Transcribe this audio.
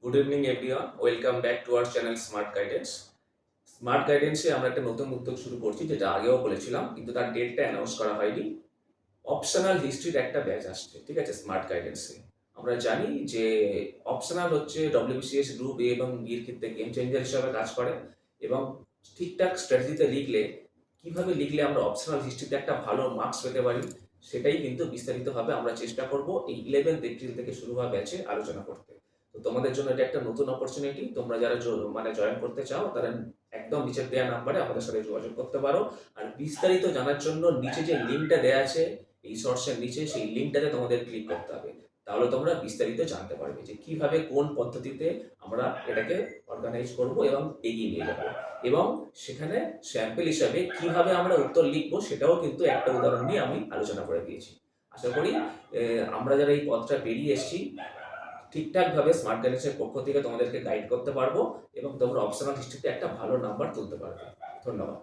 Good evening everyone, welcome back to our channel smart guidance. Smart গাইডেন্সে আমরা একটা নতুন উদ্যোগ শুরু করছি, যেটা আগেও বলেছিলাম কিন্তু তার ডেটটা অ্যানাউন্স করা হয়নি। অপশনাল হিস্ট্রির একটা ব্যাচ আসছে, ঠিক আছে, স্মার্ট গাইডেন্সে। আমরা জানি যে অপশনাল হচ্ছে ডব্লিউবিসিএস গ্রুপ এ এবং বির ক্ষেত্রে গেম চেঞ্জার হিসাবে কাজ করে, এবং ঠিকঠাক স্ট্র্যাটেজিতে লিখলে কিভাবে লিখলে আমরা অপশনাল হিস্ট্রিতে একটা ভালো মার্কস পেতে পারি, সেটাই কিন্তু বিস্তারিতভাবে আমরা চেষ্টা করব এই 11th এপ্রিল থেকে শুরু হওয়া ব্যাচে আলোচনা করতে। তো তোমাদের জন্য এটা একটা নতুন অপরচুনিটি। তোমরা যারা জয়েন করতে চাও তারা একদম নিচের দেওয়া নাম্বারে আমাদের সাথে যোগাযোগ করতে পারো। আর বিস্তারিত জানার জন্য নিচে যে লিঙ্কটা দেওয়া আছে এই শর্টসের নিচে, সেই লিঙ্কটাতে তোমাদের ক্লিক করতে হবে। তাহলে তোমরা বিস্তারিত জানতে পারবে যে কিভাবে কোন পদ্ধতিতে আমরা এটাকে অর্গানাইজ করব এবং এগিয়ে নিয়ে যাবো, এবং সেখানে স্যাম্পল হিসাবে কিভাবে আমরা উত্তর লিখবো সেটাও কিন্তু একটা উদাহরণ নিয়ে আমি আলোচনা করে দিয়েছি। আশা করি আমরা যারা এই পথটা পেরিয়ে এসেছি ঠিকঠাকভাবে স্মার্ট গাইডেন্সের পক্ষ থেকে তোমাদেরকে গাইড করতে পারবো এবং তোমরা অপশনাল হিস্ট্রিতে একটা ভালো নাম্বার তুলতে পারবে। ধন্যবাদ।